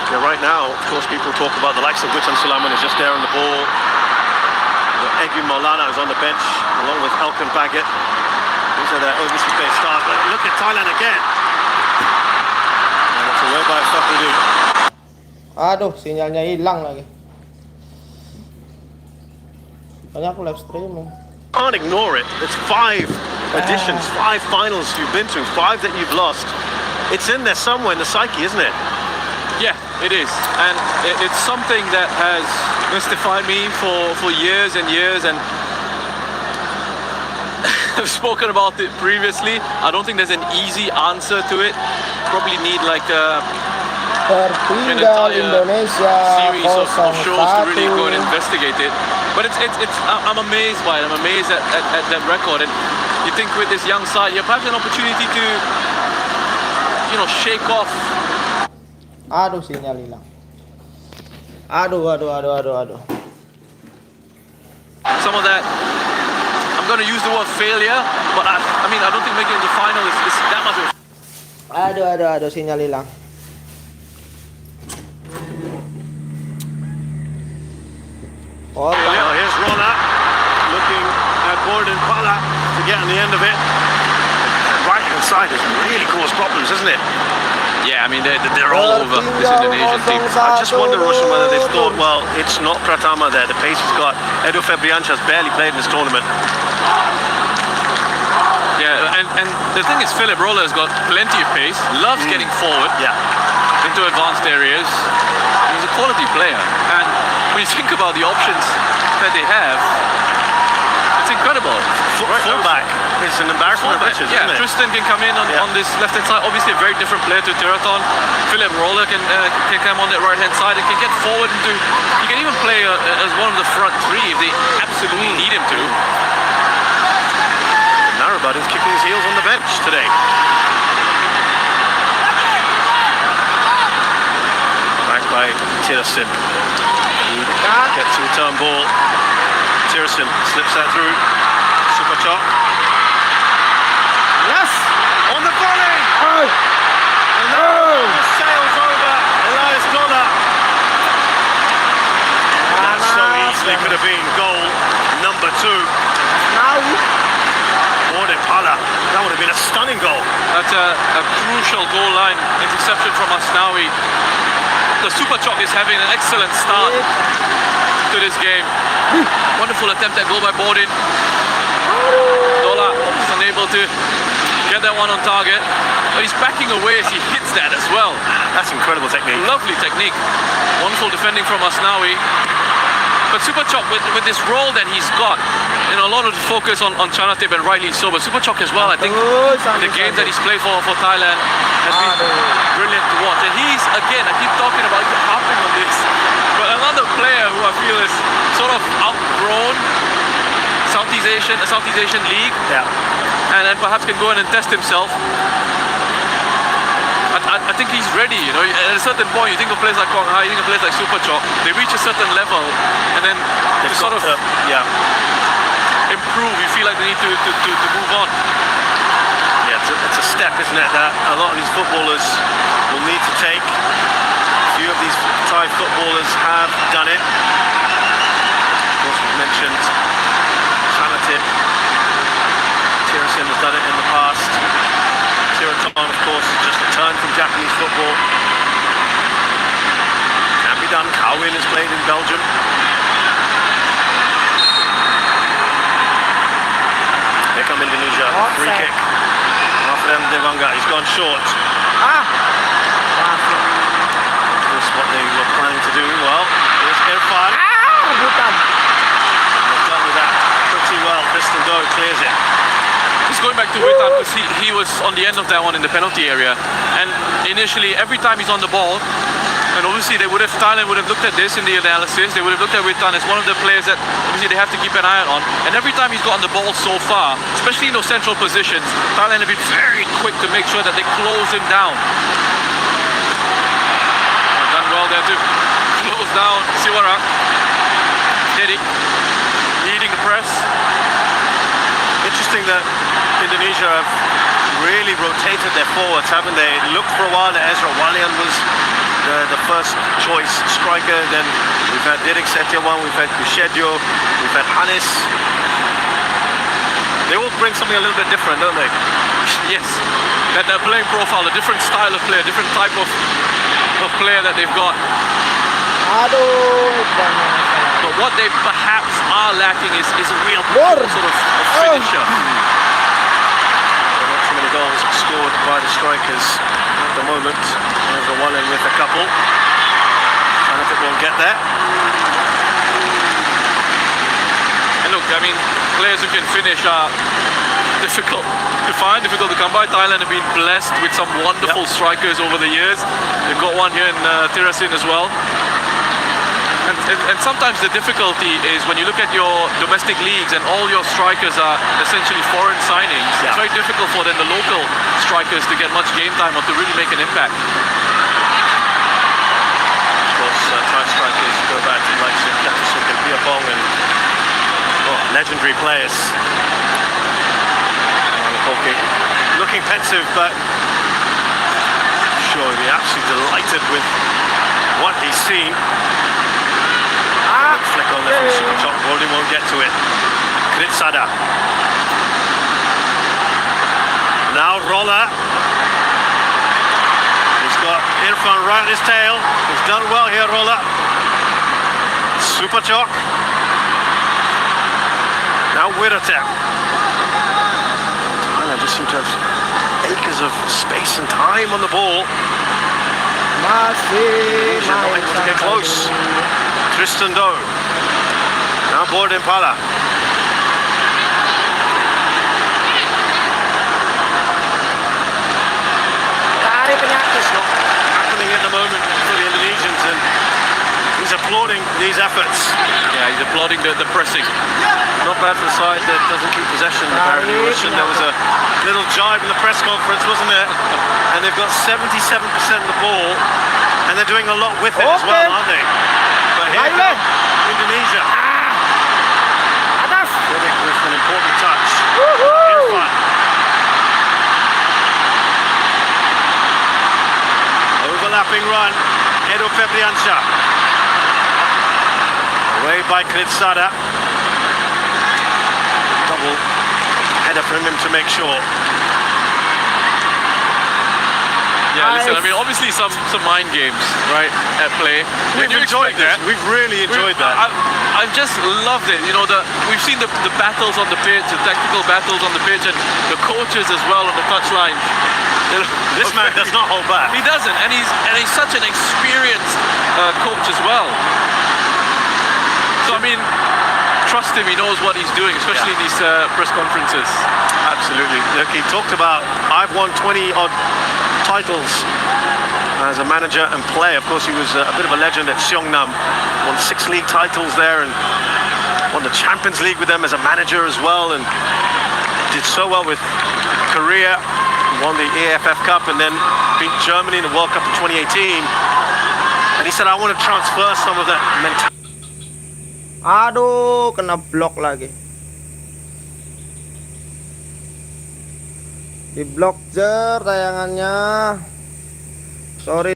Yeah, right now, of course, people talk about the likes of Witan Sulaiman is just there on the ball. Egi Maulana is on the bench, along with Elkan Baggett. These are their overseas-based stars. But look at Thailand again. And it's away by Fakudu. Aduh, sinyalnya hilang lagi. Banyak aku live streaming. Can't ignore it. It's 5 editions, 5 finals you've been to, 5 that you've lost. It's in there somewhere in the psyche, isn't it? Yeah, it is, and it's something that has mystified me for years and years, and I've spoken about it previously. I don't think there's an easy answer to it. Probably need like an Tertinggal entire Indonesia series of shows to really go 0-1. and investigate it. But I'm amazed by it. I'm amazed at that record, and you think with this young side, you have perhaps an opportunity to, shake off. Aduh, sinyal hilang. Aduh. Some of that, I'm going to use the word failure, but I don't think making it the final is that much of a... Aduh, sinyal hilang. Oh, Well, here's Rolla looking at Gordon Pala to get on the end of it. Right hand side has really caused problems, isn't it? Yeah, I mean, they're all over this Indonesian team. I just wonder, Roshan, whether they thought, well, it's not Pratama there. The pace he's got. Edo Febriancha's barely played in this tournament. Yeah, and the thing is, Philip Roller has got plenty of pace, loves getting forward into advanced areas. He's a quality player. And when you think about the options that they have, it's incredible. Fullback is an embarrassment of riches, yeah, isn't it? Tristan can come in on this left-hand side. Obviously a very different player to Teraton. Philip Roller can come on that right-hand side and can get forward into... He can even play as one of the front 3 if they absolutely need him to. Narrabud is kicking his heels on the bench today. Back by Tirsin. Gets the return ball. Tirsin slips that through. Super chop. Yes! On the volley! And sails over Elias Gola. That so easily could have been goal number 2. Now, Gordon Pala. That would have been a stunning goal. That's a crucial goal line interception from Asnawi. The Super Chop is having an excellent start to this game. Wonderful attempt at goal by Bordin. Dola is unable to get that one on target, but he's backing away as he hits that as well. That's incredible technique. Lovely technique. Wonderful defending from Asnawi. But Super Chop, with this role that he's got, a lot of the focus on Chanatip, and rightly so, but Super Chop as well, I think the game that he's played for Thailand has been brilliant to watch. And he's, again, I keep talking about, harping on this, but another player who I feel is sort of outgrown Southeast Asian League, and perhaps can go in and test himself. I think he's ready, At a certain point, you think of players like Kong Hai, you think of players like Super Chop, they reach a certain level, and then they sort of improve. You feel like they need to move on. Yeah, it's a step, isn't it, that a lot of these footballers will need to take. A few of these Thai footballers have done it. Of course, we've mentioned Chanatip. Tirsin has done it in the past. Tiraton, of course, has just returned from Japanese football. Can be done. Kawin has played in Belgium. Here come Indonesia. Free kick. Raffaele Devanga. He's gone short. That's what they were planning to do. Well, here's Irfan. They've done with that pretty well. Kristen Doe clears it. Just going back to Witan, because he was on the end of that one in the penalty area, and initially every time he's on the ball, and obviously Thailand would have looked at this in the analysis, they would have looked at Witan as one of the players that obviously they have to keep an eye on, and every time he's gotten the ball so far, especially in those central positions, Thailand have been very quick to make sure that they close him down. Done well there to close down Siwara. Dedi leading the press. Interesting that Indonesia have really rotated their forwards, haven't they? It looked for a while that Ezra Walian was the first choice striker. Then we've had Derek Setiawan, we've had Kushedjo, we've had Hannes. They all bring something a little bit different, don't they? Yes, that their playing profile, a different style of play, a different type of player that they've got. Aduh, banyak masalah. But what they perhaps are lacking is a real Bor. sort of finisher. Not too many goals scored by the strikers at the moment. There's the one in with a couple. And if it won't get there. And look, I mean, players who can finish are difficult to find, difficult to come by. Thailand have been blessed with some wonderful strikers over the years. They've got one here in Tirasin as well. And sometimes the difficulty is when you look at your domestic leagues and all your strikers are essentially foreign signings, it's very difficult for then the local strikers to get much game time or to really make an impact. Of course, Thai strikers go back to like Kattasuk and Piapong and legendary players. Looking pensive, but sure he'll be absolutely delighted with what he's seen. Flick on there from Superchop, Goldie won't get to it. Kritsada. Now Roller. He's got Irfan right at his tail. He's done well here, Roller. Superchop. Now Wirata. Thailand just seem to have acres of space and time on the ball. Masih He's not able to get close. Tristan Doe. Now Board Impala. Tarik penyakit. Happening at the moment for the Indonesians, and he's applauding these efforts. Yeah, he's applauding the pressing. Not bad for the side that doesn't keep possession, apparently. There was a little jibe in the press conference, wasn't there? And they've got 77% of the ball, and they're doing a lot with it as well, aren't they? But here comes Indonesia. Atas. With an important touch. Irfan. Overlapping run. Edo Febriansyah. Away by Kritsada. Double header from him to make sure. Yeah, listen, I mean, obviously some mind games, right, at play. We've enjoyed that. We've really enjoyed that. I've just loved it. You know, we've seen the battles on the pitch, the tactical battles on the pitch, and the coaches as well on the touchline. You know, This man does not hold back. he doesn't, and he's such an experienced coach as well. So I mean, trust him. He knows what he's doing, especially in these press conferences. Absolutely. Look, he talked about, I've won 20 odd titles as a manager and player. Of course, he was a bit of a legend at Seongnam. Won 6 league titles there and won the Champions League with them as a manager as well, and did so well with Korea. Won the AFF Cup and then beat Germany in the World Cup in 2018. And he said, I want to transfer some of that mentality. Aduh, kena blok lagi. Di blok tayangannya. Sorry.